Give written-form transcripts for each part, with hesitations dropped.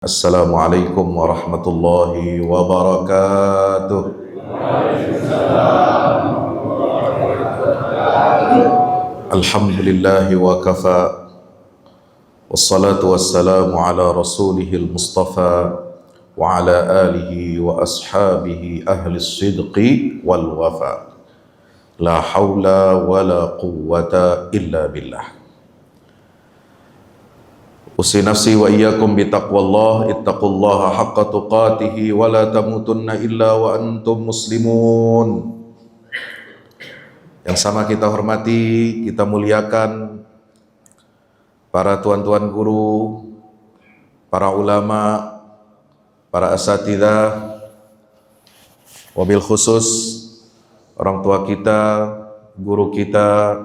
Assalamualaikum warahmatullahi wabarakatuh. Alhamdulillahi wa kafa. Wassalatu wassalamu ala rasulihil mustafa wa ala alihi wa ashabihi ahli sidqi wal wafa. La hawla wa la quwwata illa billah. Usi nafsi wa iyyakum bitaqwallah, ittaqullaha haqqa tuqatihi wa la tamutunna illa wa antum muslimun. Yang sama kita hormati, kita muliakan para tuan-tuan guru, para ulama, para asatidzah, wabil khusus orang tua kita, guru kita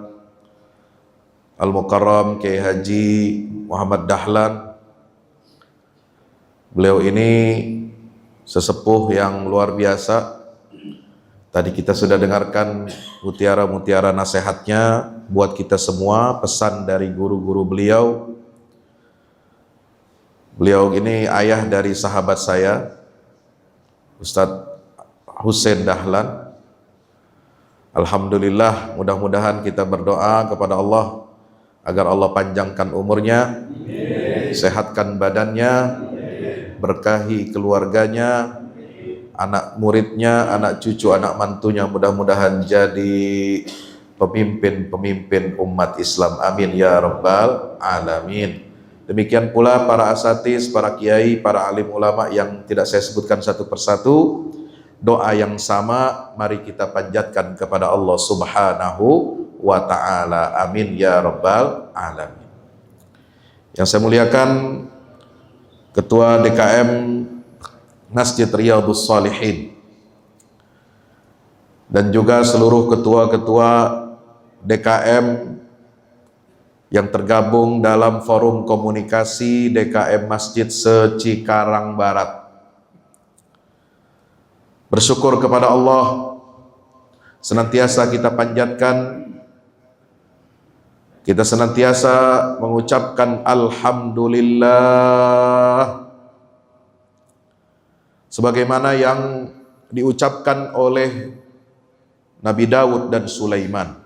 Al-Mukarram Kiai Haji Muhammad Dahlan. Beliau ini sesepuh yang luar biasa. Tadi kita sudah dengarkan mutiara-mutiara nasihatnya buat kita semua, pesan dari guru-guru beliau. Beliau ini ayah dari sahabat saya, Ustadz Husain Dahlan. Alhamdulillah, mudah-mudahan kita berdoa kepada Allah agar Allah panjangkan umurnya, sehatkan badannya, berkahi keluarganya, anak muridnya, anak cucu, anak mantunya, mudah-mudahan jadi pemimpin-pemimpin umat Islam. Amin ya rabbal alamin. Demikian pula para asatiz, para kiai, para alim ulama yang tidak saya sebutkan satu persatu. Doa yang sama mari kita panjatkan kepada Allah Subhanahu wa ta'ala. Amin ya rabbal alamin. Yang saya muliakan Ketua DKM Masjid Riyadhus Shalihin dan juga seluruh ketua-ketua DKM yang tergabung dalam forum komunikasi DKM Masjid se-Cikarang Barat. Bersyukur kepada Allah, senantiasa kita panjatkan, kita senantiasa mengucapkan Alhamdulillah sebagaimana yang diucapkan oleh Nabi Daud dan Sulaiman.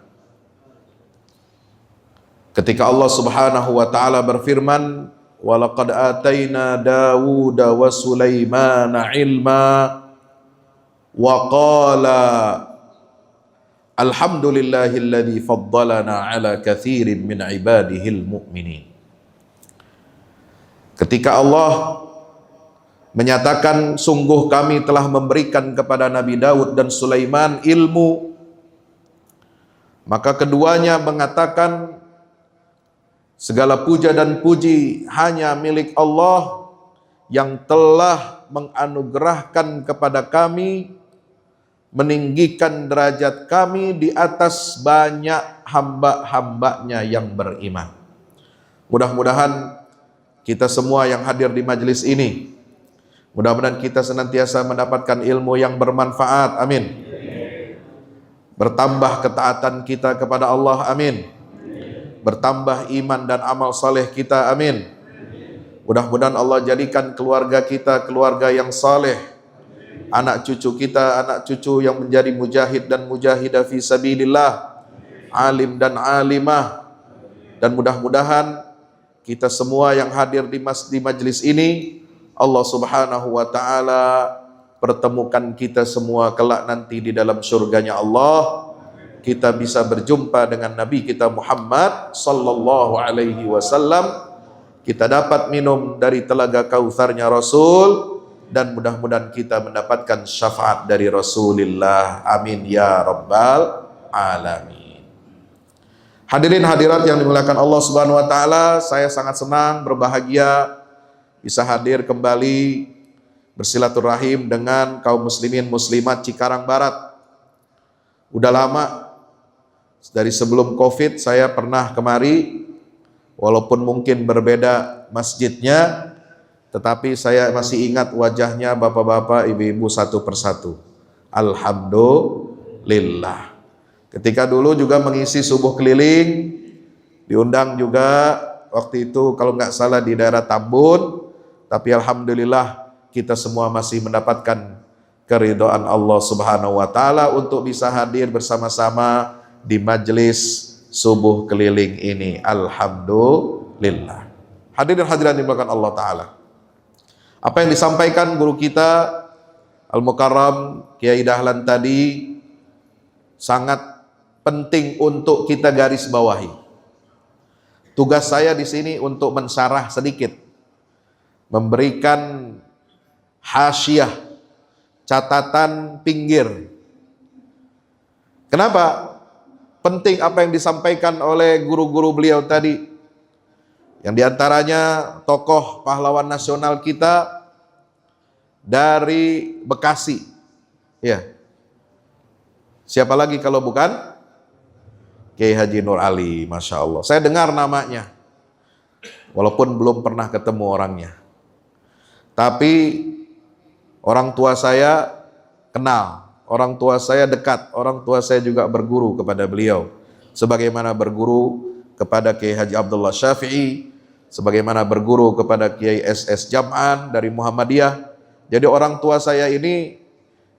Ketika Allah Subhanahu wa ta'ala berfirman, "Walaqad ataina Dawuda wa Sulaimana ilma wa qala alhamdulillahilladzi faddalana ala katsirin min ibadihil mu'minin." Ketika Allah menyatakan sungguh kami telah memberikan kepada Nabi Daud dan Sulaiman ilmu, maka keduanya mengatakan segala puja dan puji hanya milik Allah yang telah menganugerahkan kepada kami, meninggikan derajat kami di atas banyak hamba-hambanya yang beriman. Mudah-mudahan kita semua yang hadir di majelis ini, mudah-mudahan kita senantiasa mendapatkan ilmu yang bermanfaat, amin. Bertambah ketaatan kita kepada Allah, amin. Bertambah iman dan amal saleh kita, amin. Mudah-mudahan Allah jadikan keluarga kita keluarga yang saleh, anak cucu kita anak cucu yang menjadi mujahid dan mujahidah fi sabilillah, alim dan alimah. Dan mudah-mudahan kita semua yang hadir di majelis ini, Allah Subhanahu wa ta'ala pertemukan kita semua kelak nanti di dalam surganya Allah. Kita bisa berjumpa dengan Nabi kita Muhammad sallallahu alaihi wasallam. Kita dapat minum dari telaga Kautsarnya Rasul, dan mudah-mudahan kita mendapatkan syafaat dari Rasulullah. Amin ya rabbal alamin. Hadirin hadirat yang dimuliakan Allah Subhanahu wa taala, saya sangat senang, berbahagia bisa hadir kembali bersilaturahim dengan kaum muslimin muslimat Cikarang Barat. Udah lama, dari sebelum Covid saya pernah kemari, walaupun mungkin berbeda masjidnya, tetapi saya masih ingat wajahnya bapak-bapak, ibu-ibu satu persatu. Alhamdulillah. Ketika dulu juga mengisi subuh keliling, diundang juga waktu itu kalau nggak salah di daerah Tambun, tapi alhamdulillah kita semua masih mendapatkan keridhaan Allah Subhanahu wa taala untuk bisa hadir bersama-sama di majelis subuh keliling ini. Alhamdulillah. Hadirin hadirat dimulakan Allah taala. Apa yang disampaikan guru kita Al-Mukarram Kiai Dahlan tadi sangat penting untuk kita garis bawahi. Tugas saya di sini untuk mensyarah sedikit, memberikan hasyiah, catatan pinggir. Kenapa? Penting apa yang disampaikan oleh guru-guru beliau tadi. Yang diantaranya tokoh pahlawan nasional kita dari Bekasi. Ya. Siapa lagi kalau bukan Kiai Haji Nur Ali, Masya Allah. Saya dengar namanya, walaupun belum pernah ketemu orangnya. Tapi orang tua saya kenal, orang tua saya dekat, orang tua saya juga berguru kepada beliau. Sebagaimana berguru kepada Kiai Haji Abdullah Syafi'i, sebagaimana berguru kepada Kiai SS Jam'an dari Muhammadiyah. Jadi orang tua saya ini,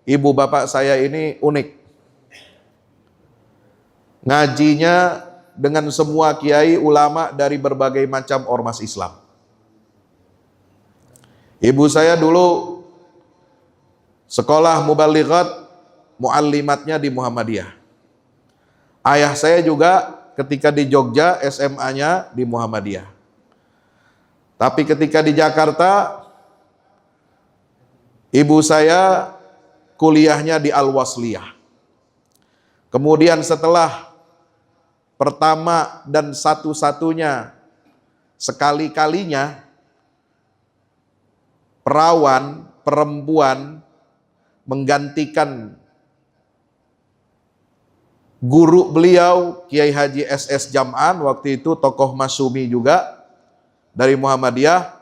ibu bapak saya ini unik. Ngajinya dengan semua kiai ulama dari berbagai macam ormas Islam. Ibu saya dulu sekolah mubalighat, muallimatnya di Muhammadiyah. Ayah saya juga ketika di Jogja SMA-nya di Muhammadiyah. Tapi ketika di Jakarta, ibu saya kuliahnya di Al-Wasliyah. Kemudian setelah pertama dan satu-satunya sekali-kalinya perawan perempuan menggantikan guru beliau Kiai Haji SS Jam'an, waktu itu tokoh Masyumi juga dari Muhammadiyah,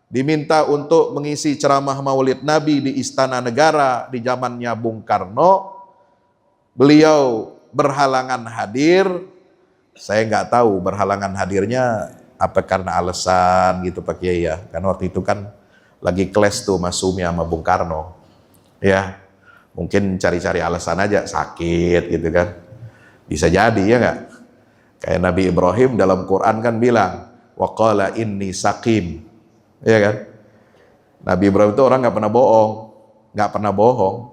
diminta untuk mengisi ceramah Maulid Nabi di Istana Negara di zamannya Bung Karno. Beliau berhalangan hadir. Saya nggak tahu berhalangan hadirnya apa karena alasan gitu Pak Kiai ya. Karena waktu itu kan lagi kelas tuh Masyumi sama Bung Karno. Ya, mungkin cari-cari alasan aja, sakit gitu kan. Bisa jadi ya nggak? Kayak Nabi Ibrahim dalam Quran kan bilang, wa qala inni saqim. Ya kan? Nabi Ibrahim itu orang nggak pernah bohong.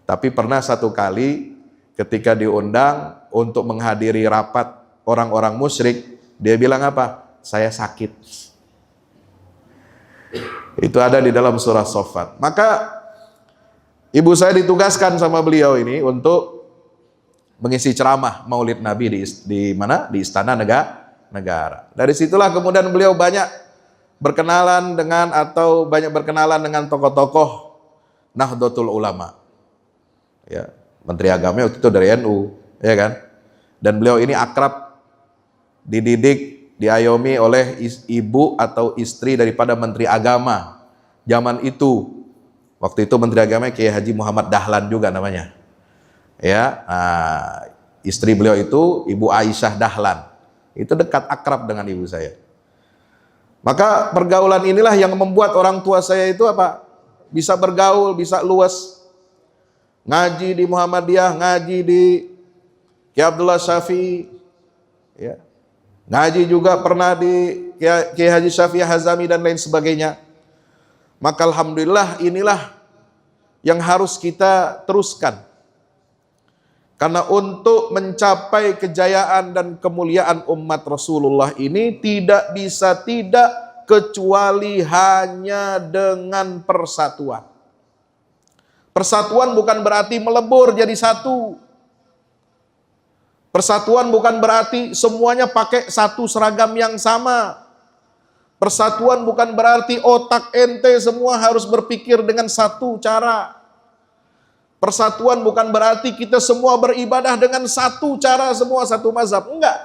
Tapi pernah satu kali ketika diundang untuk menghadiri rapat orang-orang musyrik, dia bilang apa? Saya sakit. Itu ada di dalam surah Shaffat. Maka ibu saya ditugaskan sama beliau ini untuk mengisi ceramah Maulid Nabi di mana? Di Istana Negara. Dari situlah kemudian beliau banyak berkenalan dengan tokoh-tokoh Nahdlatul Ulama. Ya, Menteri Agama waktu itu dari NU, ya kan? Dan beliau ini akrab, dididik, diayomi oleh ibu atau istri daripada Menteri Agama zaman itu. Waktu itu Menteri Agama Kiai Haji Muhammad Dahlan juga namanya. Ya, istri beliau itu Ibu Aisyah Dahlan. Itu dekat akrab dengan ibu saya. Maka pergaulan inilah yang membuat orang tua saya itu apa? Bisa bergaul, bisa luas. Ngaji di Muhammadiyah, ngaji di Kiai Abdullah Syafi'i, ya. Ngaji juga pernah di Kiai Haji Syafi'i Hazami dan lain sebagainya. Maka alhamdulillah inilah yang harus kita teruskan. Karena untuk mencapai kejayaan dan kemuliaan umat Rasulullah ini tidak bisa tidak kecuali hanya dengan persatuan. Persatuan bukan berarti melebur jadi satu. Persatuan bukan berarti semuanya pakai satu seragam yang sama. Persatuan bukan berarti otak ente semua harus berpikir dengan satu cara. Persatuan bukan berarti kita semua beribadah dengan satu cara, semua satu mazhab. Enggak.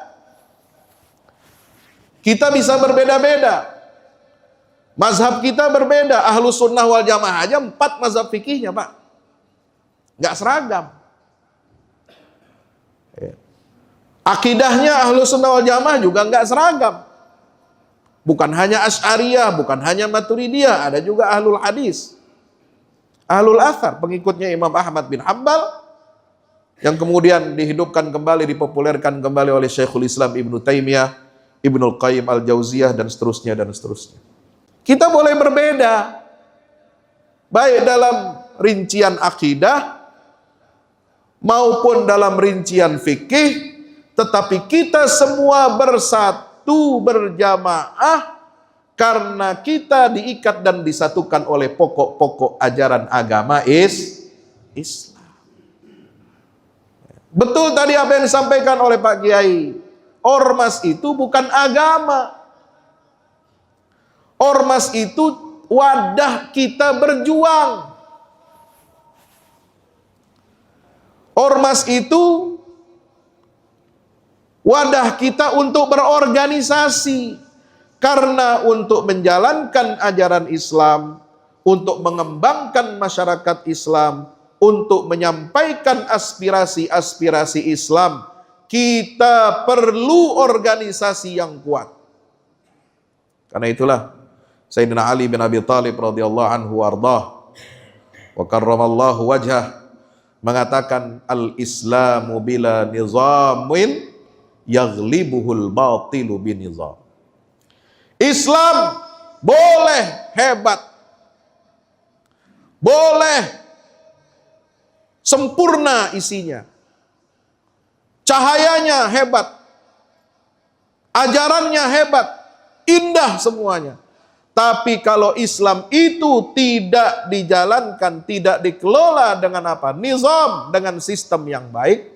Kita bisa berbeda-beda. Mazhab kita berbeda. Ahlus sunnah wal jamaah aja 4 mazhab fikihnya Pak. Enggak seragam. Akidahnya Ahlus sunnah wal jamaah juga enggak seragam. Bukan hanya Asy'ariyah, bukan hanya Maturidiyah, ada juga ahlul hadis, ahlul athar, pengikutnya Imam Ahmad bin Hambal, yang kemudian dihidupkan kembali, dipopulerkan kembali oleh Syekhul Islam Ibnu Taimiyah, Ibnul Qayyim Al-Jauziyah, dan seterusnya dan seterusnya. Kita boleh berbeda, baik dalam rincian akidah maupun dalam rincian fikih, tetapi kita semua bersatu berjamaah karena kita diikat dan disatukan oleh pokok-pokok ajaran agama Islam. Betul tadi apa yang disampaikan oleh Pak Kiai, ormas itu bukan agama. Ormas itu wadah kita berjuang. Ormas itu wadah kita untuk berorganisasi. Karena untuk menjalankan ajaran Islam, untuk mengembangkan masyarakat Islam, untuk menyampaikan aspirasi-aspirasi Islam, kita perlu organisasi yang kuat. Karena itulah Sayyidina Ali bin Abi Thalib radhiyallahu anhu wardah wa karramallahu wajhah mengatakan, al-islamu bila nizamin yaghlibuhul batilu binizam. Islam boleh hebat, boleh sempurna isinya, cahayanya hebat, ajarannya hebat, indah semuanya. Tapi kalau Islam itu tidak dijalankan, tidak dikelola dengan apa? Nizam, dengan sistem yang baik,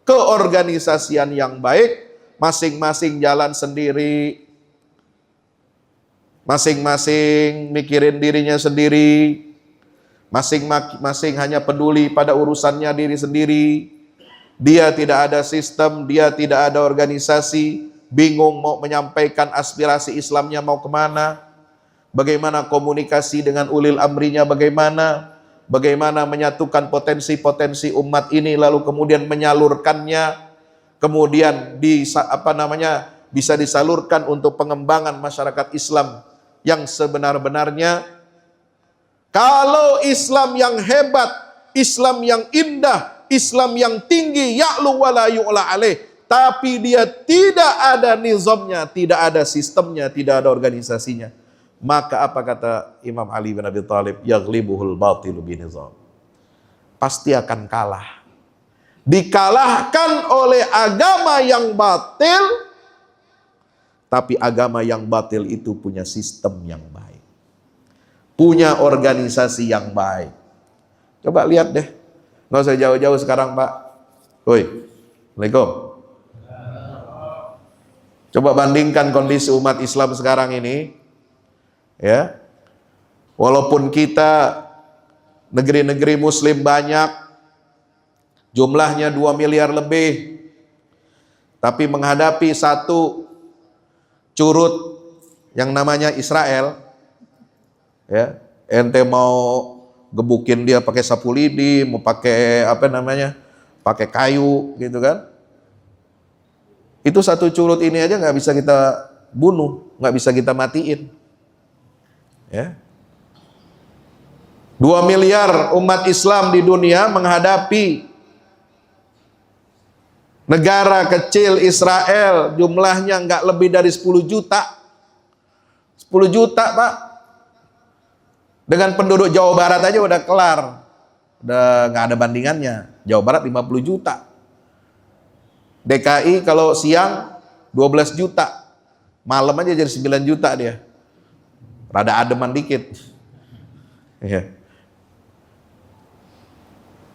keorganisasian yang baik, masing-masing jalan sendiri, masing-masing mikirin dirinya sendiri, masing-masing hanya peduli pada urusannya diri sendiri. Dia tidak ada sistem, dia tidak ada organisasi, bingung mau menyampaikan aspirasi Islamnya mau kemana, bagaimana komunikasi dengan ulil amrinya, bagaimana menyatukan potensi-potensi umat ini, lalu kemudian menyalurkannya, kemudian bisa disalurkan untuk pengembangan masyarakat Islam yang sebenar-benarnya. Kalau Islam yang hebat, Islam yang indah, Islam yang tinggi, ya'lu wa la yu'la alaih, tapi dia tidak ada nizamnya, tidak ada sistemnya, tidak ada organisasinya, maka apa kata Imam Ali bin Abi Thalib? Yaghlibuhul batilu binizam. Pasti akan kalah. Dikalahkan oleh agama yang batil, tapi agama yang batil itu punya sistem yang baik, punya organisasi yang baik. Coba lihat deh, nggak usah jauh-jauh sekarang Pak. Woi, Assalamualaikum. Coba bandingkan kondisi umat Islam sekarang ini, ya. Walaupun kita negeri-negeri Muslim banyak, jumlahnya 2 miliar lebih, tapi menghadapi satu curut yang namanya Israel, ya, ente mau gebukin dia pakai sapu lidi, mau pakai pakai kayu gitu kan, itu satu curut ini aja nggak bisa kita bunuh, nggak bisa kita matiin, ya. 2 miliar umat Islam di dunia menghadapi negara kecil Israel, jumlahnya nggak lebih dari 10 juta. 10 juta Pak. Dengan penduduk Jawa Barat aja udah kelar. Udah nggak ada bandingannya. Jawa Barat 50 juta. DKI kalau siang 12 juta. Malam aja jadi 9 juta dia. Rada ademan dikit. Iya.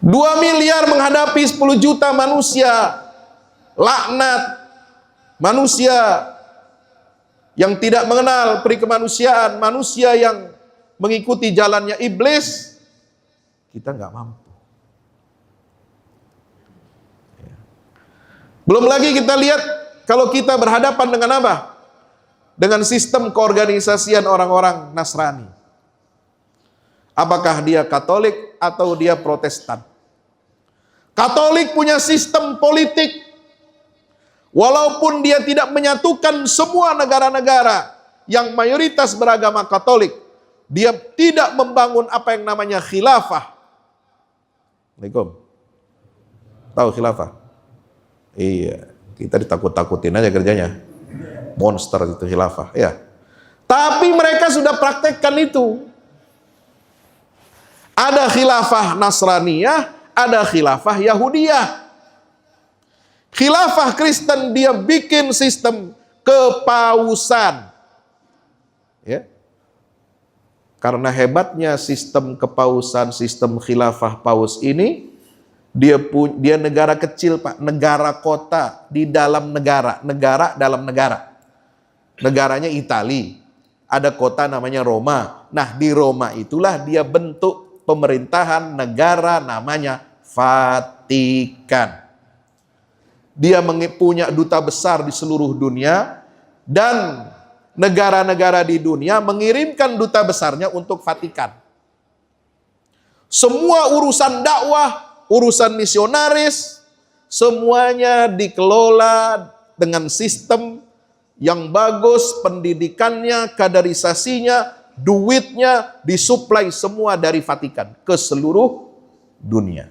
2 miliar menghadapi 10 juta manusia. Laknat manusia yang tidak mengenal peri kemanusiaan, manusia yang mengikuti jalannya iblis, kita nggak mampu. Belum lagi kita lihat kalau kita berhadapan dengan apa? Dengan sistem keorganisasian orang-orang Nasrani. Apakah dia Katolik atau dia Protestan? Katolik punya sistem politik. Walaupun dia tidak menyatukan semua negara-negara, yang mayoritas beragama Katolik, dia tidak membangun apa yang namanya khilafah. Assalamualaikum. Tahu khilafah? Iya, kita ditakut-takutin aja kerjanya. Monster itu khilafah, ya. Tapi mereka sudah praktekkan itu. Ada khilafah Nasraniyah, ada khilafah Yahudiyah. Khilafah Kristen dia bikin sistem kepausan. Ya. Karena hebatnya sistem kepausan, sistem khilafah paus ini, dia negara kecil, Pak, negara kota di dalam negara, negara dalam negara. Negaranya Itali, ada kota namanya Roma. Nah, di Roma itulah dia bentuk pemerintahan negara namanya Vatikan. Dia punya duta besar di seluruh dunia, dan negara-negara di dunia mengirimkan duta besarnya untuk Vatikan. Semua urusan dakwah, urusan misionaris, semuanya dikelola dengan sistem yang bagus, pendidikannya, kaderisasinya, duitnya disuplai semua dari Vatikan ke seluruh dunia.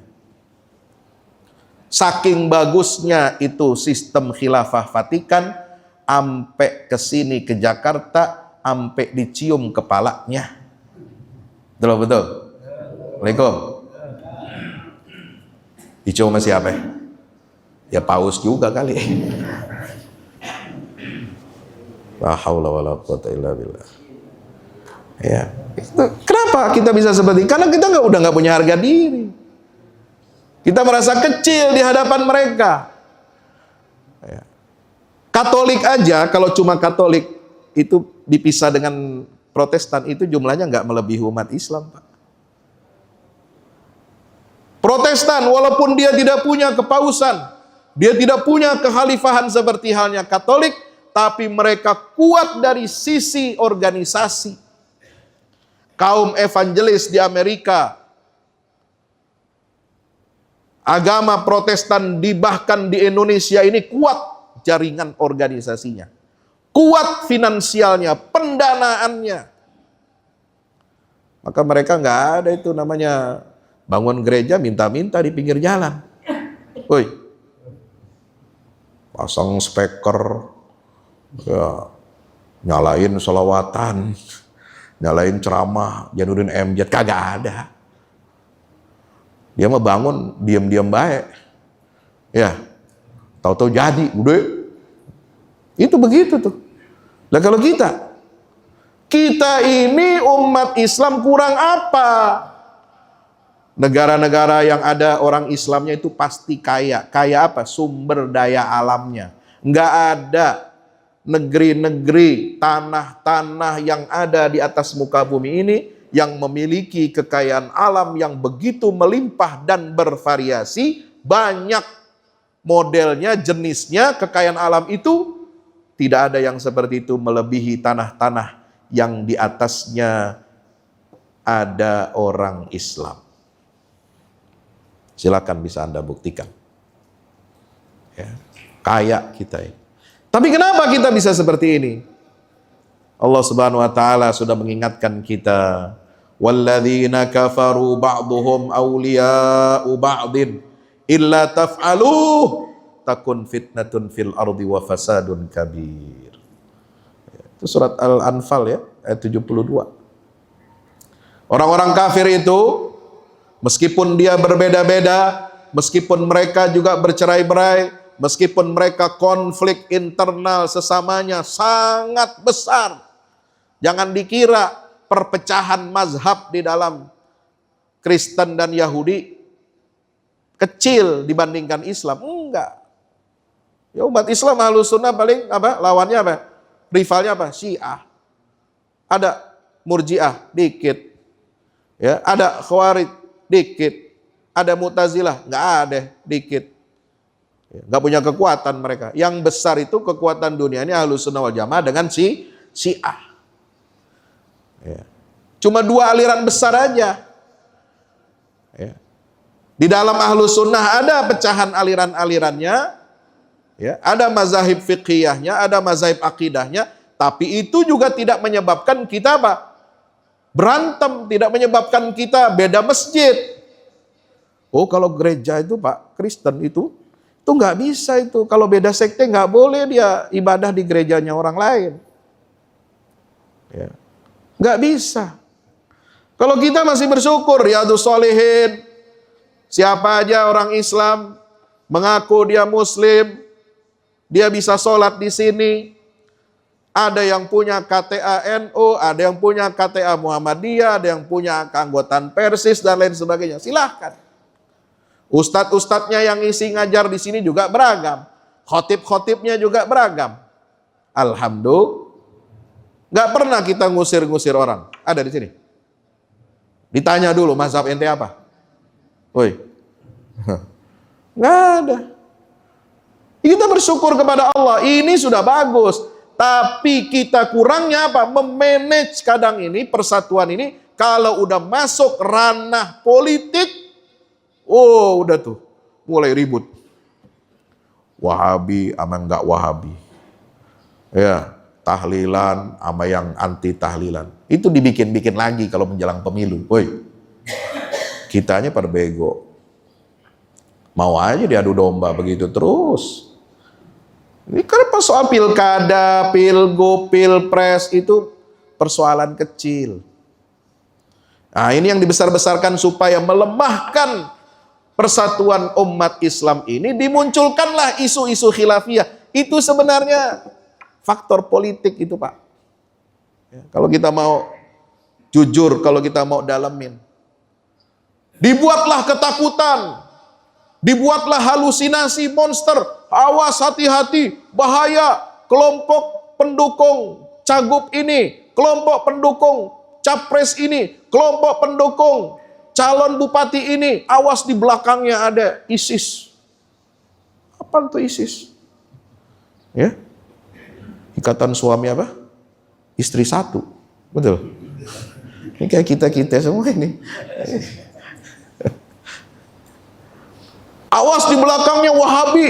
Saking bagusnya itu sistem khilafah Vatikan, ampe ke sini ke Jakarta, ampe dicium kepalanya. Betul. Waalaikumsalam. Dicium sama siapa? Ya paus juga kali. La haula wala quwata illa billah. Ya. Kenapa kita bisa seperti ini? Karena kita udah nggak punya harga diri. Kita merasa kecil di hadapan mereka. Ya. Katolik aja, kalau cuma Katolik itu dipisah dengan Protestan, itu jumlahnya nggak melebihi umat Islam, Pak. Protestan, walaupun dia tidak punya kepausan, dia tidak punya kekhalifahan seperti halnya Katolik, tapi mereka kuat dari sisi organisasi. Kaum evangelis di Amerika, agama Protestan bahkan di Indonesia ini kuat jaringan organisasinya, kuat finansialnya, pendanaannya. Maka mereka nggak ada itu namanya bangun gereja minta-minta di pinggir jalan. Woi, pasang speaker, ya, nyalain sholawatan, nyalain ceramah, janurin MJ, kagak ada. Dia mah bangun diam-diam baik. Ya. Tahu-tahu jadi, gede. Itu begitu tuh. Nah kalau kita ini umat Islam kurang apa? Negara-negara yang ada orang Islamnya itu pasti kaya. Kaya apa? Sumber daya alamnya. Nggak ada negeri-negeri, tanah-tanah yang ada di atas muka bumi ini yang memiliki kekayaan alam yang begitu melimpah dan bervariasi, banyak modelnya, jenisnya, kekayaan alam itu tidak ada yang seperti itu melebihi tanah-tanah yang di atasnya ada orang Islam. Silakan bisa Anda buktikan. Ya, kaya kita ini. Tapi kenapa kita bisa seperti ini? Allah Subhanahu wa taala sudah mengingatkan kita, walladzina kafaru ba'dhum awliya'u ba'din illa taf'aluh takun fitnatun fil ardi wa fasadun kabir. Itu surat Al-Anfal ya, ayat 72. Orang-orang kafir itu meskipun dia berbeda-beda, meskipun mereka juga bercerai-berai, meskipun mereka konflik internal sesamanya sangat besar. Jangan dikira perpecahan mazhab di dalam Kristen dan Yahudi kecil dibandingkan Islam. Enggak. Ya umat Islam Ahlus Sunnah paling apa? Lawannya apa? Rivalnya apa? Syiah. Ada Murji'ah dikit. Ya, ada Khawarij dikit. Ada Mu'tazilah, enggak ada, dikit. Ya, enggak punya kekuatan mereka. Yang besar itu kekuatan dunia ini Ahlus Sunnah wal Jamaah dengan Syiah. Ya. Cuma dua aliran besar aja. Ya. Di dalam Ahlus Sunnah ada pecahan aliran-alirannya, ya. Ada mazahib fiqhiyahnya, ada mazahib akidahnya, Tapi itu juga tidak menyebabkan kita apa? Berantem, tidak menyebabkan kita beda masjid. Oh, kalau gereja itu Pak, Kristen itu nggak bisa itu. Kalau beda sekte nggak boleh dia ibadah di gerejanya orang lain. Ya. Nggak bisa. Kalau kita masih bersyukur, Riyadhus Shalihin, siapa aja orang Islam mengaku dia Muslim, dia bisa sholat di sini. Ada yang punya KTA NU, ada yang punya KTA Muhammadiyah, ada yang punya keanggotaan Persis dan lain sebagainya. Silahkan. Ustadz-ustadznya yang isi ngajar di sini juga beragam. Khotib-khotibnya juga beragam. Alhamdulillah. Nggak pernah kita ngusir-ngusir orang. Ada di sini. Ditanya dulu, mazhab ente apa? Woi. Nggak ada. Kita bersyukur kepada Allah. Ini sudah bagus. Tapi kita kurangnya apa? Memanage kadang ini, persatuan ini. Kalau udah masuk ranah politik, oh udah tuh. Mulai ribut. Wahabi sama enggak Wahabi. Ya. Tahlilan sama yang anti tahlilan. Itu dibikin-bikin lagi kalau menjelang pemilu. Woi, kitanya pada bego. Mau aja diadu domba begitu terus. Ini kan soal pilkada, pilgub, pilpres itu persoalan kecil. Nah ini yang dibesar-besarkan supaya melemahkan persatuan umat Islam ini, dimunculkanlah isu-isu khilafiyah. Itu sebenarnya faktor politik itu Pak. Ya, kalau kita mau jujur, kalau kita mau dalemin. Dibuatlah ketakutan. Dibuatlah halusinasi monster. Awas, hati-hati, bahaya. Kelompok pendukung cagup ini. Kelompok pendukung capres ini. Kelompok pendukung calon bupati ini. Awas, di belakangnya ada ISIS. Apa itu ISIS? Ya. Ikatan suami apa? Istri satu. Betul. Ini kayak kita-kita semua ini. Awas, di belakangnya Wahabi.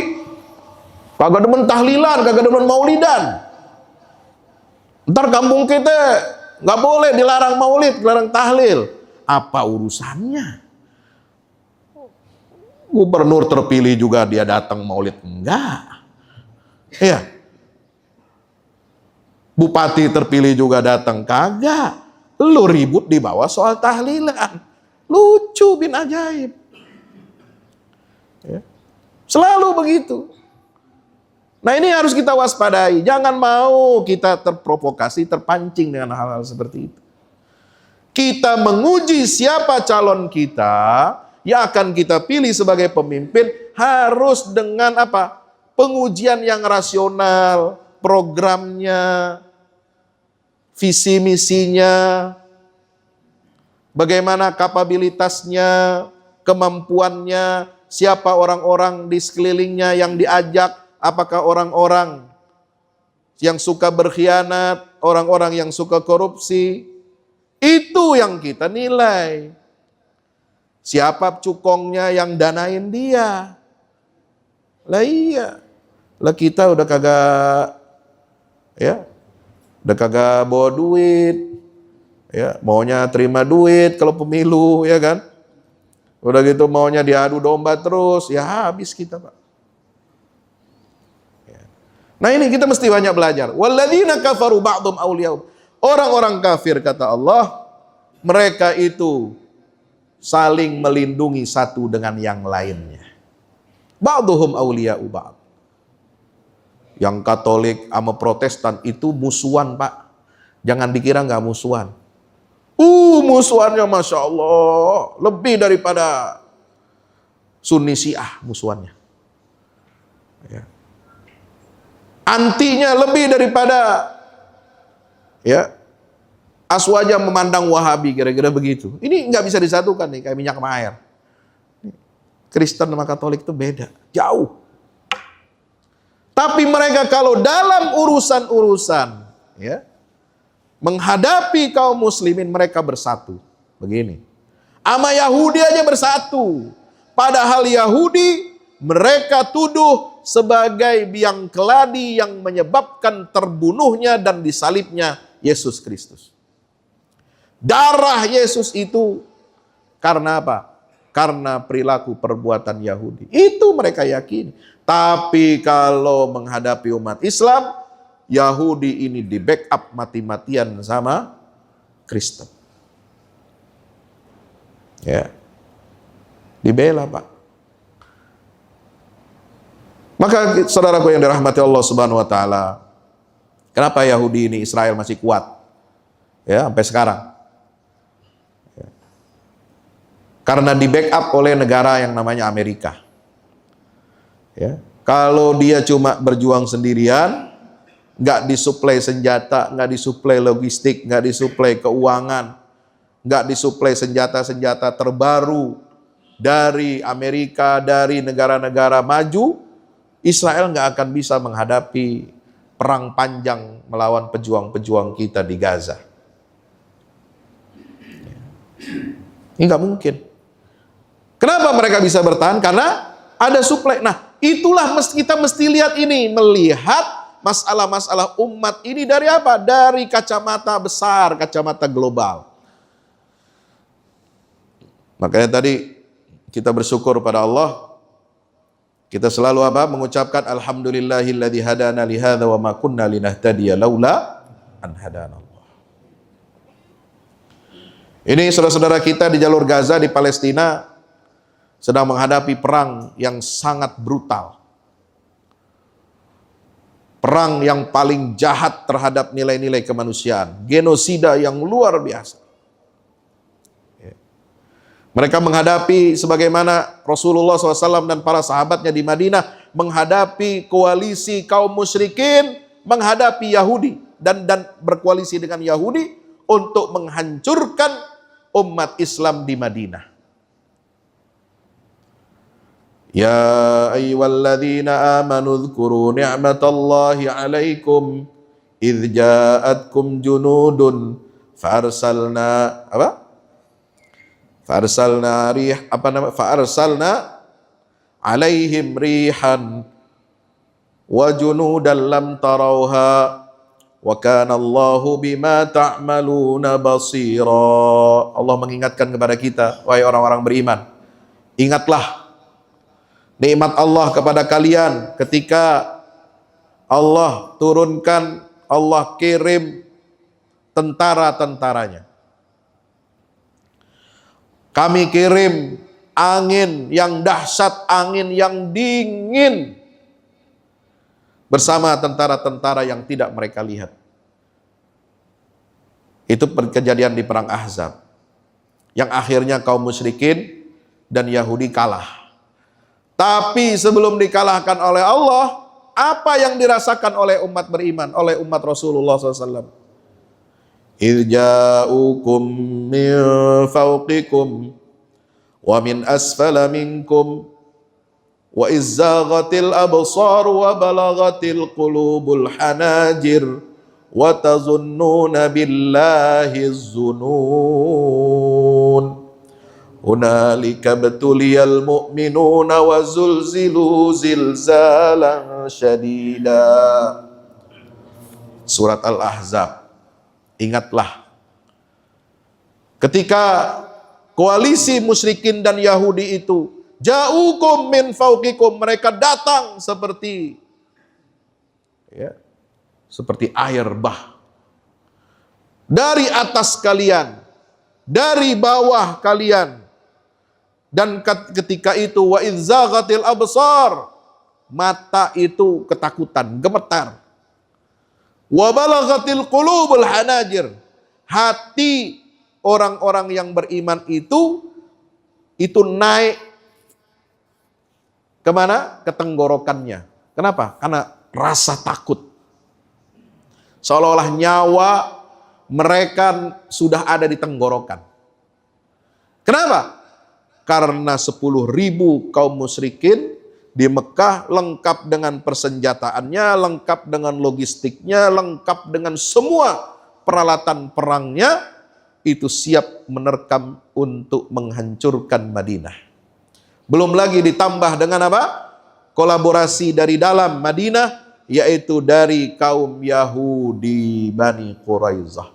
Kagak demen tahlilan, kagak demen maulidan. Ntar kampung kita nggak boleh, dilarang maulid, dilarang tahlil. Apa urusannya? Gubernur terpilih juga dia datang maulid? Enggak. Iya. Bupati terpilih juga datang, kagak. Lu ribut di bawah soal tahlilan. Lucu bin ajaib. Ya. Selalu begitu. Nah ini harus kita waspadai. Jangan mau kita terprovokasi, terpancing dengan hal-hal seperti itu. Kita menguji siapa calon kita yang akan kita pilih sebagai pemimpin harus dengan apa? Pengujian yang rasional, programnya, visi misinya, bagaimana kapabilitasnya, kemampuannya, siapa orang-orang di sekelilingnya yang diajak, apakah orang-orang yang suka berkhianat, orang-orang yang suka korupsi, itu yang kita nilai. Siapa cukongnya yang danain dia? Lah iya. Lah kita udah kagak, ya, udah kagak bawa duit, ya, maunya terima duit kalau pemilu, ya kan? Udah gitu maunya diadu domba terus, ya habis kita Pak. Ya. Nah ini kita mesti banyak belajar. Walladzina kafaru ba'dhum awliya'u. Orang-orang kafir kata Allah, mereka itu saling melindungi satu dengan yang lainnya. Ba'dhum awliya'u ba'd. Yang Katolik sama Protestan itu musuhan Pak. Jangan dikira nggak musuhan. Musuhannya Masya Allah. Lebih daripada Sunni Syiah musuhannya. Ya. Antinya lebih daripada ya Aswaja memandang Wahabi, kira-kira begitu. Ini nggak bisa disatukan nih, kayak minyak sama air. Kristen sama Katolik itu beda, jauh. Tapi mereka kalau dalam urusan-urusan, ya, menghadapi kaum muslimin mereka bersatu. Begini, sama Yahudi aja bersatu. Padahal Yahudi mereka tuduh sebagai biang keladi yang menyebabkan terbunuhnya dan disalibnya Yesus Kristus. Darah Yesus itu karena apa? Karena perilaku perbuatan Yahudi. Itu mereka yakini. Tapi kalau menghadapi umat Islam, Yahudi ini di backup mati-matian sama Kristen. Ya. Dibela, Pak. Maka saudaraku yang dirahmati Allah Subhanahu wa taala, kenapa Yahudi ini Israel masih kuat? Ya, sampai sekarang. Ya. Karena di backup oleh negara yang namanya Amerika. Ya. Kalau dia cuma berjuang sendirian, nggak disuplai senjata, nggak disuplai logistik, nggak disuplai keuangan, nggak disuplai senjata-senjata terbaru dari Amerika, dari negara-negara maju, Israel nggak akan bisa menghadapi perang panjang melawan pejuang-pejuang kita di Gaza. Ini nggak mungkin. Kenapa mereka bisa bertahan? Karena ada suplai. Nah, itulah kita mesti lihat ini, melihat masalah-masalah umat ini dari apa? Dari kacamata besar, kacamata global. Makanya tadi kita bersyukur pada Allah. Kita selalu apa? Mengucapkan alhamdulillahilladzi hadana li hadza wa ma kunna linahtadiya laula an hadanallah. Ini saudara-saudara kita di jalur Gaza di Palestina sedang menghadapi perang yang sangat brutal. Perang yang paling jahat terhadap nilai-nilai kemanusiaan, genosida yang luar biasa. Mereka menghadapi sebagaimana Rasulullah SAW dan para sahabatnya di Madinah menghadapi koalisi kaum musyrikin, menghadapi Yahudi dan berkoalisi dengan Yahudi untuk menghancurkan umat Islam di Madinah. Ya ayyuhalladzina amanu dzkuru ni'matallahi 'alaikum idz ja'atkum junudun farsalna apa? Farsalna alaihim rihan wa junudan lam tarauha wa kana Allahu bima ta'maluna basira. Allah mengingatkan kepada kita, wahai orang-orang beriman, ingatlah nikmat Allah kepada kalian ketika Allah turunkan, Allah kirim tentara-tentaranya. Kami kirim angin yang dahsyat, angin yang dingin bersama tentara-tentara yang tidak mereka lihat. Itu kejadian di perang Ahzab, yang akhirnya kaum musyrikin dan Yahudi kalah. Tapi sebelum dikalahkan oleh Allah, apa yang dirasakan oleh umat beriman, oleh umat Rasulullah SAW? Irja'ukum min fawqikum wa min asfala minkum wa izzaghatil absar wa balaghatil qulubul hanajir wa tazunnuna billahi zunun hunalika betuliyal mu'minuna wa zulzilu zilzalan syadida. Surat Al-Ahzab. Ingatlah ketika koalisi musyrikin dan Yahudi itu ja'ukum min fawqikum, mereka datang seperti air bah dari atas kalian, dari bawah kalian, dan ketika itu wa izzaghatil absar, mata itu ketakutan, gemetar. Wa balaghatil qulubul hanajir, hati orang-orang yang beriman itu naik kemana? Ke tenggorokannya. Kenapa? Karena rasa takut. Seolah-olah nyawa mereka sudah ada di tenggorokan. Kenapa? Karena 10.000 kaum musyrikin di Mekah lengkap dengan persenjataannya, lengkap dengan logistiknya, lengkap dengan semua peralatan perangnya, itu siap menerkam untuk menghancurkan Madinah. Belum lagi ditambah dengan apa? kolaborasi dari dalam Madinah, yaitu dari kaum Yahudi Bani Quraizah.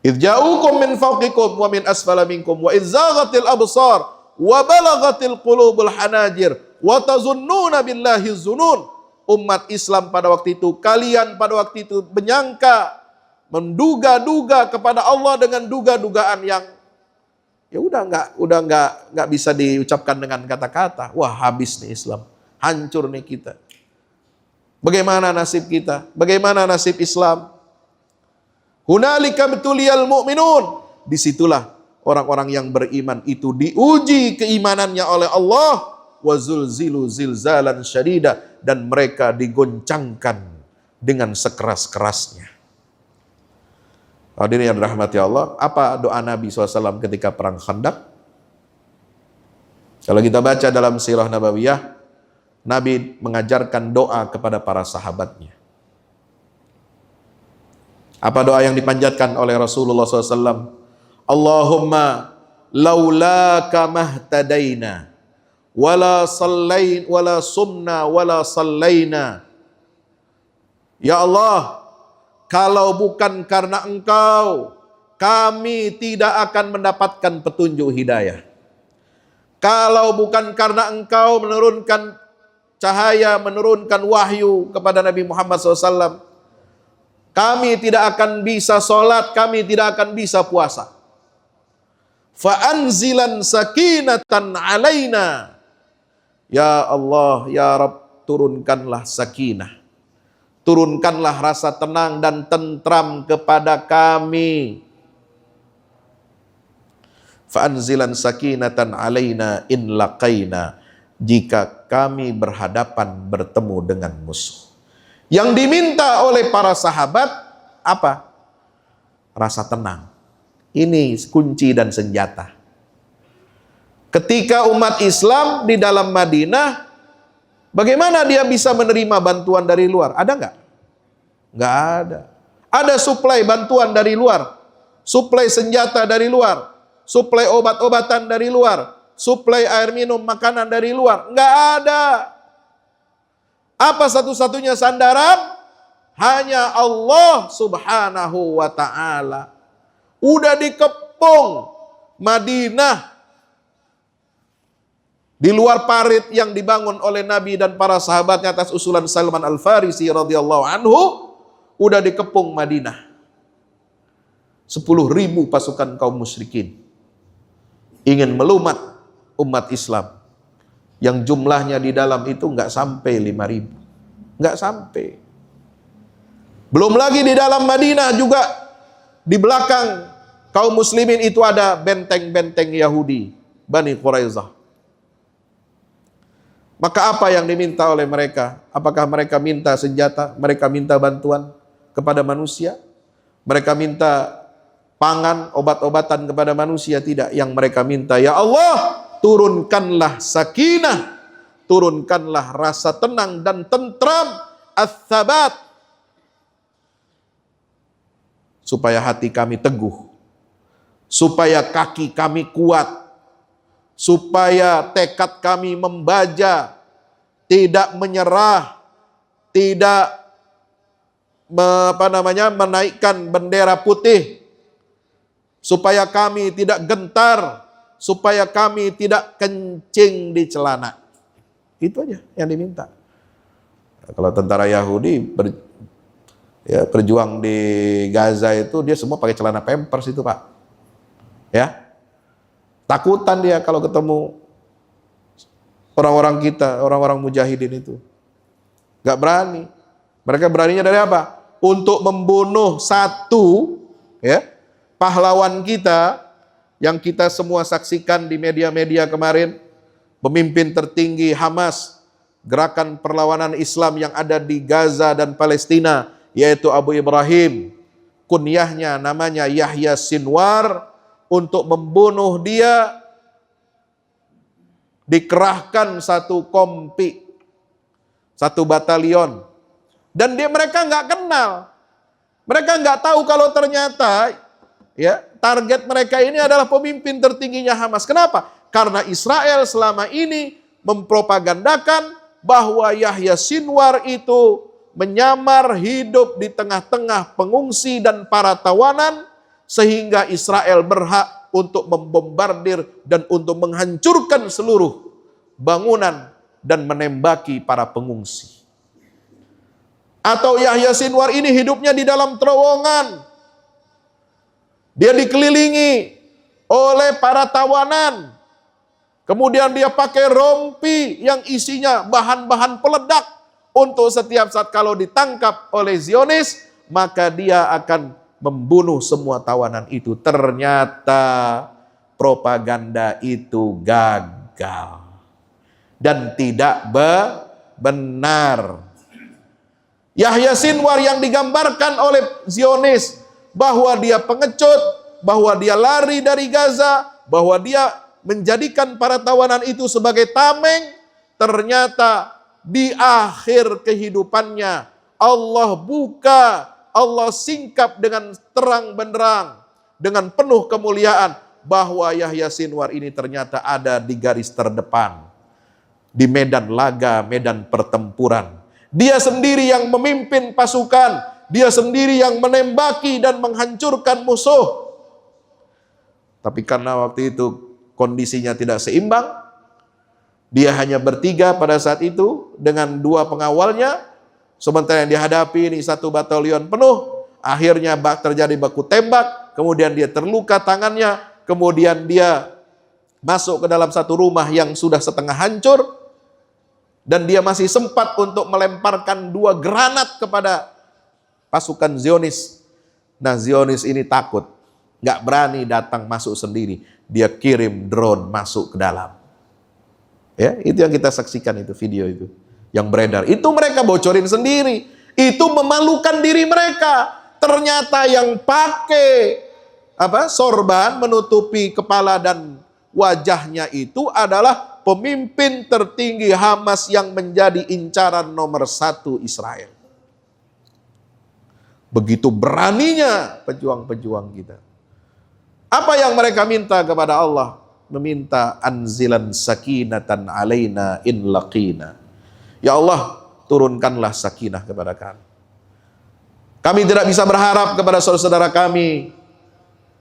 Idh ja'ukum min fawqikum wa min asfala minkum wa idh zaghatil absar wa balagatil qulubul hanajir wa tazunnuna billahi zunun. Umat Islam pada waktu itu, kalian pada waktu itu menyangka, menduga-duga kepada Allah dengan duga-dugaan yang ya udah nggak bisa diucapkan dengan kata-kata. Wah, habis nih Islam, hancur nih kita. Bagaimana nasib kita? Bagaimana nasib Islam? Hunalika betuliyal mu'minun. Disitulah orang-orang yang beriman itu diuji keimanannya oleh Allah. Wa zulzilu zilzalan syadida, dan mereka digoncangkan dengan sekeras-kerasnya. Hadirin yang dirahmati Allah, apa doa Nabi SAW ketika perang Khandaq? Kalau kita baca dalam sirah Nabawiyah, Nabi mengajarkan doa kepada para sahabatnya. Apa doa yang dipanjatkan oleh Rasulullah SAW? Allahumma laulaka mahtadaina wala sallain wala sumna wala sallaina. Ya Allah, kalau bukan karena Engkau, kami tidak akan mendapatkan petunjuk hidayah. Kalau bukan karena Engkau menurunkan cahaya, menurunkan wahyu kepada Nabi Muhammad SAW, kami tidak akan bisa sholat, kami tidak akan bisa puasa. Fa'anzilan sakinatan alaina. Ya Allah, ya Rabb, turunkanlah sakinah. Turunkanlah rasa tenang dan tentram kepada kami. Fa'anzilan sakinatan alaina in laqaina. Jika kami berhadapan bertemu dengan musuh. Yang diminta oleh para sahabat apa? Rasa tenang. Ini kunci dan senjata. Ketika umat Islam di dalam Madinah, bagaimana dia bisa menerima bantuan dari luar? Ada nggak? Nggak ada. Ada suplai bantuan dari luar, suplai senjata dari luar, suplai obat-obatan dari luar, suplai air minum, makanan dari luar. Nggak ada. Apa satu-satunya sandaran? Hanya Allah Subhanahu wa ta'ala. Udah dikepung Madinah, di luar parit yang dibangun oleh Nabi dan para sahabatnya atas usulan Salman Al-Farisi radhiyallahu anhu, udah dikepung Madinah. 10.000 pasukan kaum musyrikin ingin melumat umat Islam, yang jumlahnya di dalam itu nggak sampai 5.000, nggak sampai. Belum lagi di dalam Madinah juga, di belakang kaum muslimin itu ada benteng-benteng Yahudi Bani Quraizah. Maka apa yang diminta oleh mereka? Apakah mereka minta senjata? Mereka minta bantuan kepada manusia? Mereka minta pangan, obat-obatan kepada manusia? Tidak. Yang mereka minta, ya Allah, turunkanlah sakinah, turunkanlah rasa tenang dan tentram, ats-tsabat, supaya hati kami teguh, supaya kaki kami kuat, supaya tekad kami membaja, tidak menyerah, tidak menaikkan bendera putih, supaya kami tidak gentar, supaya kami tidak kencing di celana. Itu aja yang diminta. Kalau tentara Yahudi berjuang di Gaza itu, dia semua pakai celana Pampers itu, Pak. Ya, takutan dia kalau ketemu orang-orang kita, orang-orang mujahidin itu. Gak berani. Mereka beraninya dari apa? Untuk membunuh satu pahlawan kita yang kita semua saksikan di media-media kemarin, pemimpin tertinggi Hamas, gerakan perlawanan Islam yang ada di Gaza dan Palestina, yaitu Abu Ibrahim. Kunyahnya namanya Yahya Sinwar. Untuk membunuh dia dikerahkan satu kompi, satu batalion, dan mereka nggak kenal, mereka nggak tahu kalau ternyata target mereka ini adalah pemimpin tertingginya Hamas. Kenapa? Karena Israel selama ini mempropagandakan bahwa Yahya Sinwar itu menyamar hidup di tengah-tengah pengungsi dan para tawanan, sehingga Israel berhak untuk membombardir dan untuk menghancurkan seluruh bangunan dan menembaki para pengungsi. Atau Yahya Sinwar ini hidupnya di dalam terowongan. Dia dikelilingi oleh para tawanan. Kemudian dia pakai rompi yang isinya bahan-bahan peledak. Untuk setiap saat kalau ditangkap oleh Zionis, maka dia akan membunuh semua tawanan itu. Ternyata propaganda itu gagal. Dan tidak benar. Yahya Sinwar yang digambarkan oleh Zionis bahwa dia pengecut, bahwa dia lari dari Gaza, bahwa dia menjadikan para tawanan itu sebagai tameng, ternyata di akhir kehidupannya Allah buka, Allah singkap dengan terang benderang, dengan penuh kemuliaan, bahwa Yahya Sinwar ini ternyata ada di garis terdepan, di medan laga, medan pertempuran. Dia sendiri yang memimpin pasukan, dia sendiri yang menembaki dan menghancurkan musuh. Tapi karena waktu itu kondisinya tidak seimbang, dia hanya bertiga pada saat itu dengan 2 pengawalnya, sementara yang dihadapi ini 1 batalion penuh. Akhirnya terjadi baku tembak, kemudian dia terluka tangannya, kemudian dia masuk ke dalam satu rumah yang sudah setengah hancur, dan dia masih sempat untuk melemparkan 2 granat kepada pasukan Zionis. Nah, Zionis ini takut, nggak berani datang masuk sendiri. Dia kirim drone masuk ke dalam. Ya, itu yang kita saksikan, itu video itu yang beredar. Itu mereka bocorin sendiri. Itu memalukan diri mereka. Ternyata yang pakai sorban menutupi kepala dan wajahnya itu adalah pemimpin tertinggi Hamas yang menjadi incaran nomor 1 Israel. Begitu beraninya pejuang-pejuang kita. Apa yang mereka minta kepada Allah? Meminta anzilan sakinatan alaina in laqina. Ya Allah, turunkanlah sakinah kepada kami. Kami tidak bisa berharap kepada saudara-saudara kami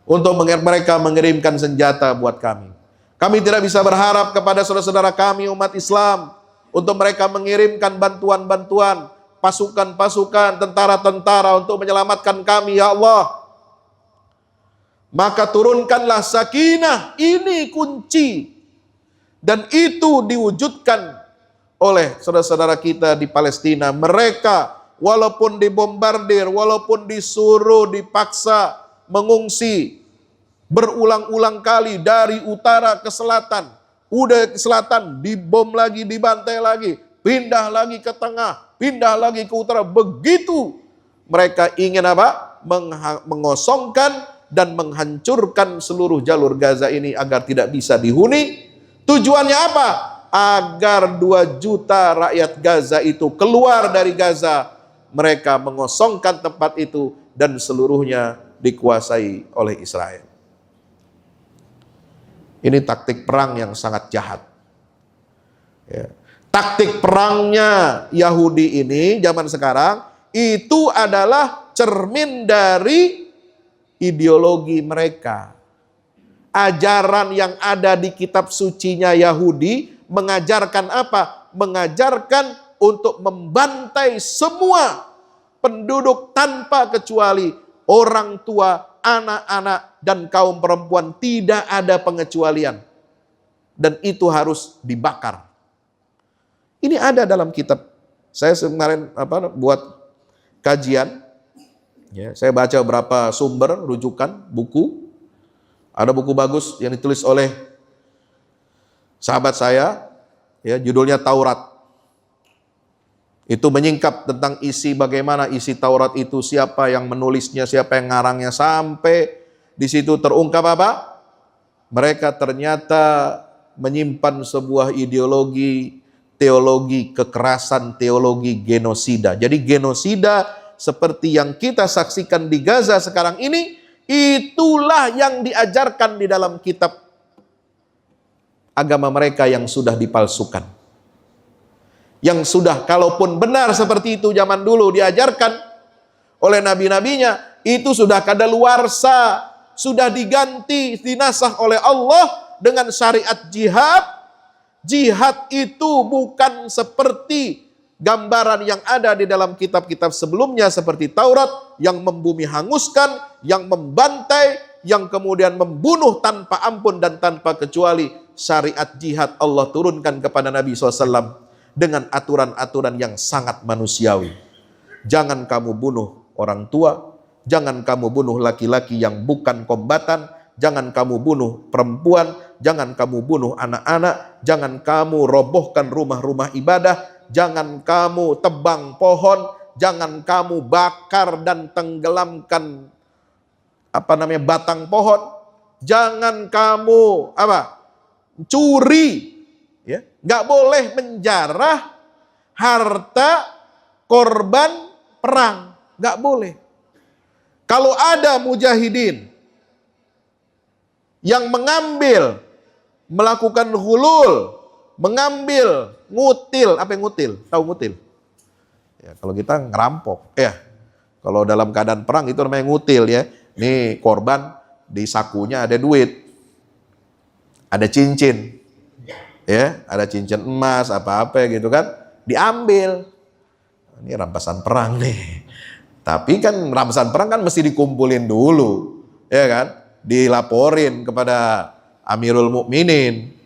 untuk mereka mengirimkan senjata buat kami. Kami tidak bisa berharap kepada saudara-saudara kami umat Islam untuk mereka mengirimkan bantuan-bantuan, pasukan-pasukan, tentara-tentara untuk menyelamatkan kami, ya Allah. Maka turunkanlah sakinah, ini kunci. Dan itu diwujudkan oleh saudara-saudara kita di Palestina. Mereka walaupun dibombardir, walaupun disuruh, dipaksa mengungsi, berulang-ulang kali dari utara ke selatan, udah ke selatan, dibom lagi, dibantai lagi, pindah lagi ke tengah, pindah lagi ke utara. Begitu mereka ingin mengosongkan dan menghancurkan seluruh jalur Gaza ini agar tidak bisa dihuni. Tujuannya apa? Agar 2 juta rakyat Gaza itu keluar dari Gaza. Mereka mengosongkan tempat itu dan seluruhnya dikuasai oleh Israel. Ini taktik perang yang sangat jahat. Ya. Taktik perangnya Yahudi ini zaman sekarang itu adalah cermin dari ideologi mereka. Ajaran yang ada di kitab sucinya Yahudi mengajarkan apa? Mengajarkan untuk membantai semua penduduk tanpa kecuali, orang tua, anak-anak, dan kaum perempuan, tidak ada pengecualian. Dan itu harus dibakar. Ini ada dalam kitab. Saya kemarin buat kajian. Ya, saya baca beberapa sumber, rujukan, buku. Ada buku bagus yang ditulis oleh sahabat saya, ya, judulnya Taurat. Itu menyingkap tentang isi bagaimana isi Taurat itu, siapa yang menulisnya, siapa yang ngarangnya, sampai di situ terungkap apa? Mereka ternyata menyimpan sebuah ideologi, teologi kekerasan, teologi genosida. Jadi genosida seperti yang kita saksikan di Gaza sekarang ini, itulah yang diajarkan di dalam kitab agama mereka yang sudah dipalsukan. Yang sudah, kalaupun benar seperti itu zaman dulu diajarkan oleh nabi-nabinya, itu sudah kadaluarsa, sudah diganti, dinasah oleh Allah dengan syariat jihad. Jihad itu bukan seperti gambaran yang ada di dalam kitab-kitab sebelumnya seperti Taurat, yang membumi hanguskan, yang membantai, yang kemudian membunuh tanpa ampun dan tanpa kecuali. Syariat jihad Allah turunkan kepada Nabi SAW dengan aturan-aturan yang sangat manusiawi. Jangan kamu bunuh orang tua, jangan kamu bunuh laki-laki yang bukan kombatan, jangan kamu bunuh perempuan, jangan kamu bunuh anak-anak, jangan kamu robohkan rumah-rumah ibadah, jangan kamu tebang pohon, jangan kamu bakar dan tenggelamkan batang pohon, jangan kamu curi, ya, nggak boleh menjarah harta korban perang, nggak boleh. Kalau ada mujahidin yang mengambil, melakukan ghulul, mengambil, ngutil, apa yang ngutil? Tahu ngutil? Ya, kalau kita ngerampok, ya. Kalau dalam keadaan perang itu namanya ngutil, ya. Nih korban di sakunya ada duit, ada cincin, ya, ada cincin emas, apa-apa gitu kan, diambil. Ini rampasan perang nih. Tapi kan rampasan perang kan mesti dikumpulin dulu, ya kan? Dilaporin kepada Amirul Mukminin.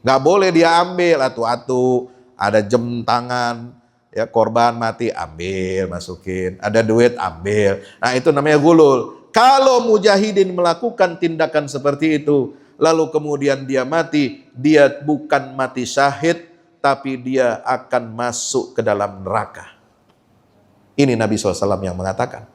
Nggak boleh dia ambil atu-atu, ada jam tangan, ya, korban mati ambil, masukin, ada duit ambil. Nah, itu namanya gulul. Kalau mujahidin melakukan tindakan seperti itu, lalu kemudian dia mati, dia bukan mati syahid, tapi dia akan masuk ke dalam neraka. Ini Nabi SAW yang mengatakan.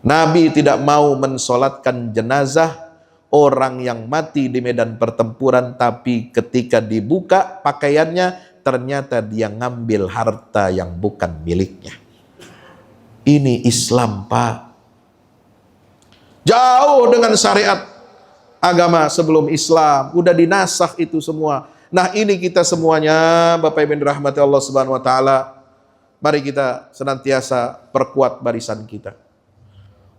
Nabi tidak mau mensolatkan jenazah orang yang mati di medan pertempuran, tapi ketika dibuka pakaiannya, ternyata dia ngambil harta yang bukan miliknya. Ini Islam, Pak. Jauh dengan syariat agama sebelum Islam, udah dinasakh itu semua. Nah, ini kita semuanya, Bapak Ibu dirahmati Allah Subhanahu wa taala, mari kita senantiasa perkuat barisan kita.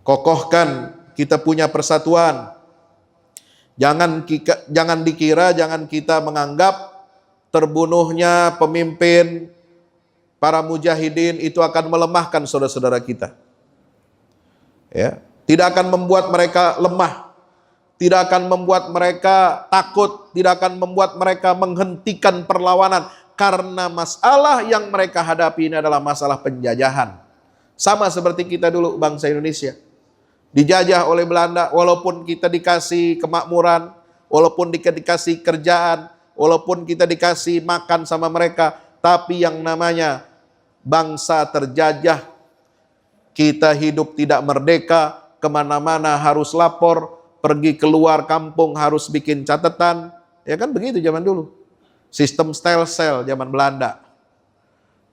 Kokohkan kita punya persatuan. Jangan dikira, jangan kita menganggap terbunuhnya pemimpin para mujahidin itu akan melemahkan saudara-saudara kita. Ya, tidak akan membuat mereka lemah, tidak akan membuat mereka takut, tidak akan membuat mereka menghentikan perlawanan, karena masalah yang mereka hadapi ini adalah masalah penjajahan. Sama seperti kita dulu, bangsa Indonesia dijajah oleh Belanda, walaupun kita dikasih kemakmuran, walaupun dikasih kerjaan, walaupun kita dikasih makan sama mereka, tapi yang namanya bangsa terjajah, kita hidup tidak merdeka, kemana-mana harus lapor, pergi keluar kampung harus bikin catatan, ya kan begitu zaman dulu. Sistem stelsel zaman Belanda.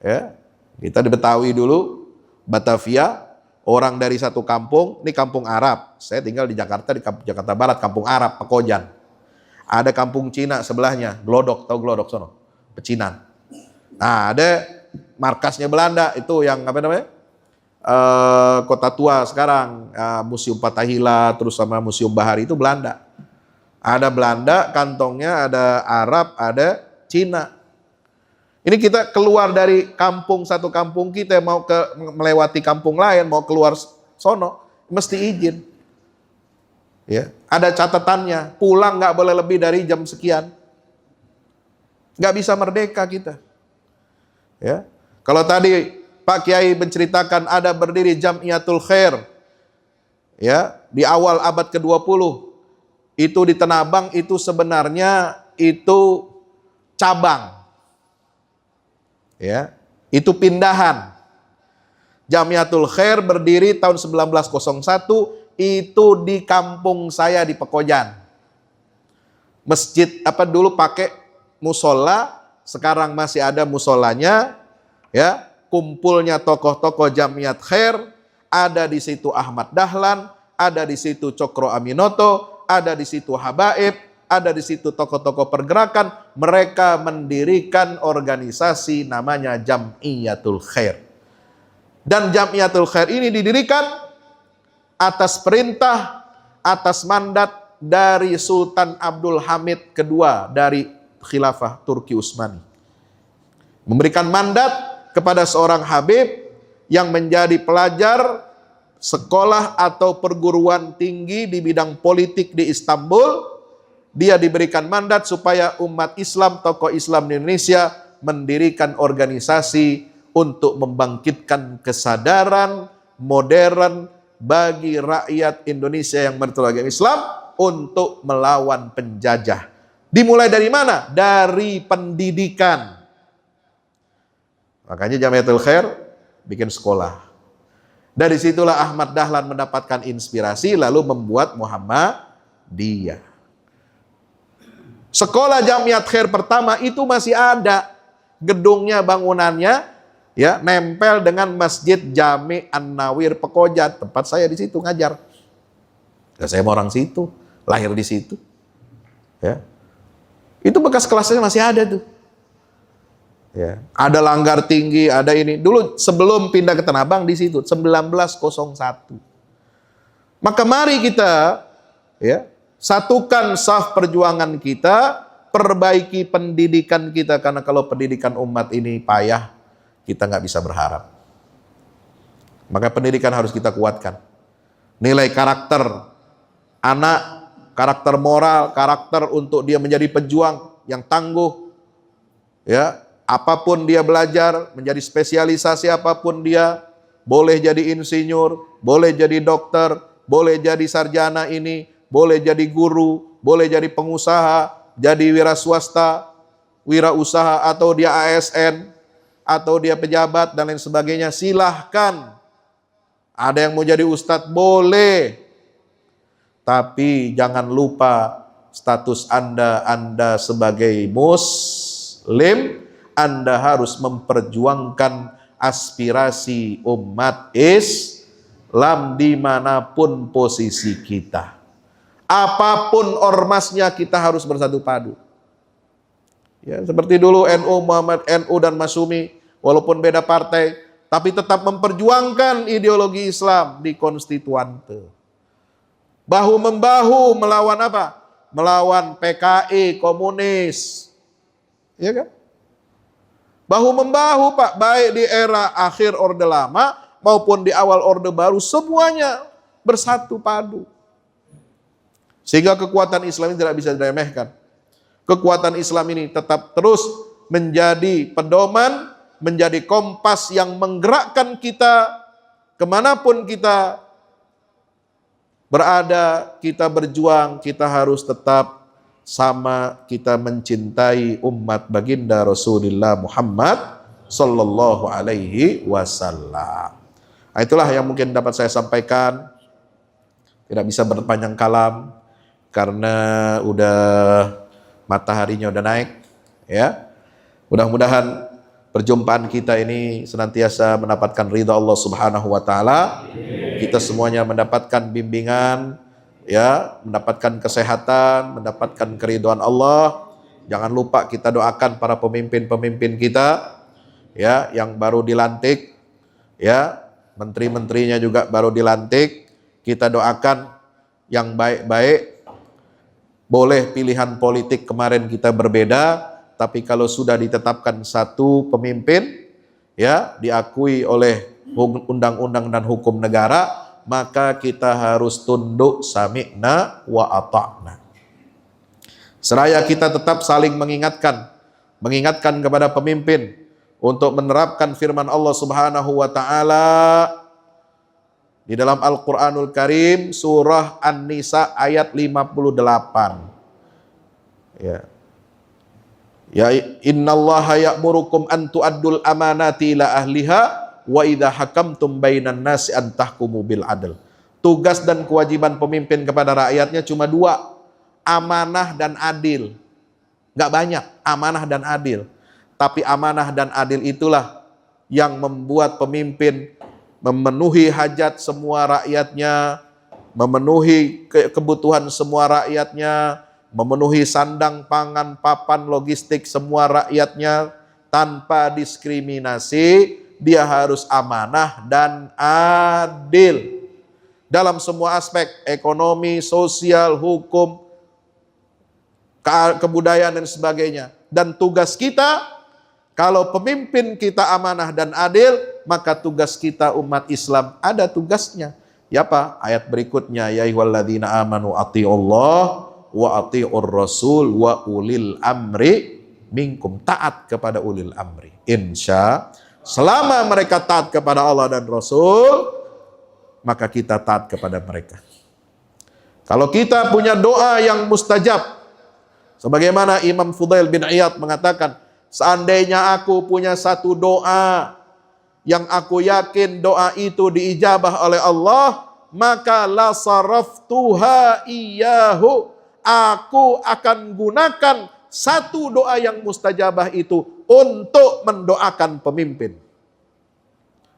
Ya, kita di Betawi dulu, Batavia, orang dari satu kampung, ini kampung Arab. Saya tinggal di Jakarta, di Jakarta Barat, kampung Arab, Pekojan. Ada kampung Cina sebelahnya, Glodok, tahu Glodok sono? Pecinan. Nah, ada markasnya Belanda, itu yang apa namanya? Kota tua sekarang, Museum Fathahillah, terus sama Museum Bahari, itu Belanda. Ada Belanda, kantongnya ada Arab, ada Cina. Ini kita keluar dari kampung, satu kampung kita mau melewati kampung lain, mau keluar sono, mesti izin. Ya, ada catatannya, pulang nggak boleh lebih dari jam sekian. Nggak bisa merdeka kita. Ya, kalau tadi Pak Kiai menceritakan ada berdiri Jamiatul Khair, ya, di awal abad ke-20, itu di Tanah Abang, itu sebenarnya itu cabang. Ya, itu pindahan. Jamiatul Khair berdiri tahun 1901, itu di kampung saya di Pekojan. Masjid dulu pakai musola, sekarang masih ada musolanya, ya. Kumpulnya tokoh-tokoh Jamiat Khair, ada di situ Ahmad Dahlan, ada di situ Cokro Aminoto, ada di situ Habaib, ada di situ tokoh-tokoh pergerakan, mereka mendirikan organisasi namanya Jam'iyatul Khair. Dan Jam'iyatul Khair ini didirikan atas perintah, atas mandat dari Sultan Abdul Hamid II dari Khilafah Turki Utsmani. Memberikan mandat kepada seorang Habib yang menjadi pelajar sekolah atau perguruan tinggi di bidang politik di Istanbul. Dia diberikan mandat supaya umat Islam, tokoh Islam di Indonesia mendirikan organisasi untuk membangkitkan kesadaran modern bagi rakyat Indonesia yang beragama Islam untuk melawan penjajah. Dimulai dari mana? Dari pendidikan. Makanya Jam'iyatul Khair bikin sekolah. Dari situlah Ahmad Dahlan mendapatkan inspirasi lalu membuat Muhammadiyah. Sekolah Jam'iat Khair pertama itu masih ada gedungnya, bangunannya ya, nempel dengan Masjid Jami An-Nawir Pekojat, tempat saya di situ ngajar. Ya, saya mau orang situ, lahir di situ. Ya. Itu bekas kelasnya masih ada tuh. Ya, ada Langgar Tinggi, ada ini. Dulu sebelum pindah ke Tanah Abang di situ 1901. Maka mari kita ya, satukan saf perjuangan kita, perbaiki pendidikan kita, karena kalau pendidikan umat ini payah, kita nggak bisa berharap. Maka pendidikan harus kita kuatkan. Nilai karakter anak, karakter moral, karakter untuk dia menjadi pejuang yang tangguh. Ya, apapun dia belajar, menjadi spesialisasi apapun dia, boleh jadi insinyur, boleh jadi dokter, boleh jadi sarjana ini, boleh jadi guru, boleh jadi pengusaha, jadi wira swasta, wira usaha, atau dia ASN, atau dia pejabat dan lain sebagainya, silahkan. Ada yang mau jadi ustadz, boleh. Tapi jangan lupa status Anda sebagai muslim, Anda harus memperjuangkan aspirasi umat Islam dimanapun posisi kita. Apapun ormasnya kita harus bersatu padu. Ya, seperti dulu NU, Muhammad NU dan Masyumi, walaupun beda partai, tapi tetap memperjuangkan ideologi Islam di konstituante. Bahu-membahu melawan apa? Melawan PKI, komunis. Ya kan? Bahu-membahu Pak, baik di era akhir Orde Lama maupun di awal Orde Baru, semuanya bersatu padu. Sehingga kekuatan Islam ini tidak bisa diremehkan. Kekuatan Islam ini tetap terus menjadi pedoman, menjadi kompas yang menggerakkan kita kemanapun kita berada, kita berjuang, kita harus tetap sama, kita mencintai umat baginda Rasulullah Muhammad sallallahu alaihi wasallam. Nah, itulah yang mungkin dapat saya sampaikan. Tidak bisa berpanjang kalam karena udah mataharinya udah naik ya. Mudah-mudahan perjumpaan kita ini senantiasa mendapatkan ridha Allah Subhanahu wa taala. Kita semuanya mendapatkan bimbingan ya, mendapatkan kesehatan, mendapatkan keridhaan Allah. Jangan lupa kita doakan para pemimpin-pemimpin kita ya, yang baru dilantik ya, menteri-menterinya juga baru dilantik. Kita doakan yang baik-baik. Boleh pilihan politik kemarin kita berbeda, tapi kalau sudah ditetapkan satu pemimpin ya, diakui oleh undang-undang dan hukum negara, maka kita harus tunduk, sami'na wa ata'na. Seraya kita tetap saling mengingatkan kepada pemimpin untuk menerapkan firman Allah Subhanahu wa taala di dalam Al-Qur'anul Karim surah An-Nisa ayat 58. Ya. Ya, innallaha ya'murukum an tu'addul amanati ila ahliha wa idza hakamtum bainan nasi an tahkumu bil adl. Tugas dan kewajiban pemimpin kepada rakyatnya cuma dua, amanah dan adil. Enggak banyak, amanah dan adil. Tapi amanah dan adil itulah yang membuat pemimpin memenuhi hajat semua rakyatnya, memenuhi kebutuhan semua rakyatnya, memenuhi sandang pangan, papan, logistik semua rakyatnya tanpa diskriminasi. Dia harus amanah dan adil dalam semua aspek, ekonomi, sosial, hukum, kebudayaan dan sebagainya. Dan tugas kita, kalau pemimpin kita amanah dan adil, maka tugas kita umat Islam ada tugasnya. Ya apa? Ayat berikutnya, ya ayyuhalladzina amanu athi'ullah wa athi'ur rasul wa ulil amri minkum. Taat kepada ulil amri. Insya selama mereka taat kepada Allah dan Rasul, maka kita taat kepada mereka. Kalau kita punya doa yang mustajab, sebagaimana Imam Fudail bin Iyad mengatakan, seandainya aku punya satu doa yang aku yakin doa itu diijabah oleh Allah, maka la saraftuha iyyahu, aku akan gunakan satu doa yang mustajabah itu untuk mendoakan pemimpin.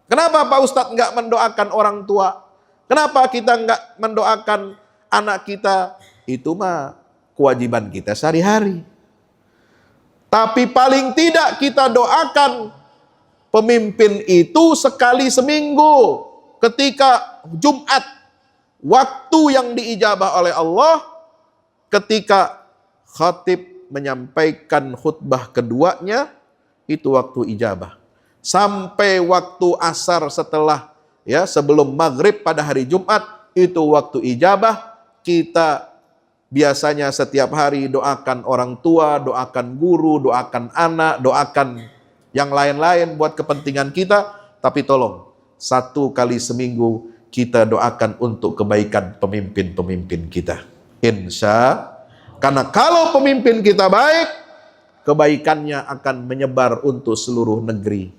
Kenapa Pak Ustadz nggak mendoakan orang tua? Kenapa kita nggak mendoakan anak kita? Itu mah kewajiban kita sehari-hari. Tapi paling tidak kita doakan pemimpin itu sekali seminggu. Ketika Jumat, waktu yang diijabah oleh Allah, ketika khatib menyampaikan khutbah keduanya, itu waktu ijabah. Sampai waktu asar setelah, sebelum maghrib pada hari Jumat, itu waktu ijabah. Kita biasanya setiap hari doakan orang tua, doakan guru, doakan anak, doakan yang lain-lain buat kepentingan kita. Tapi tolong, satu kali seminggu kita doakan untuk kebaikan pemimpin-pemimpin kita. Karena kalau pemimpin kita baik, kebaikannya akan menyebar untuk seluruh negeri.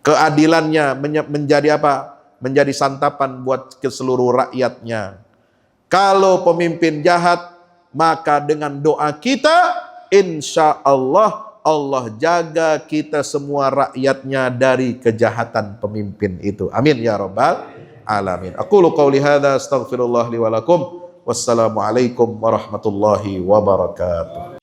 Keadilannya menjadi apa? Menjadi santapan buat ke seluruh rakyatnya. Kalau pemimpin jahat, maka dengan doa kita, insya Allah, Allah jaga kita semua rakyatnya dari kejahatan pemimpin itu. Amin ya rabbal alamin. Aqulu qauli hadza astaghfirullah li wa lakum. Wassalamualaikum warahmatullahi wabarakatuh.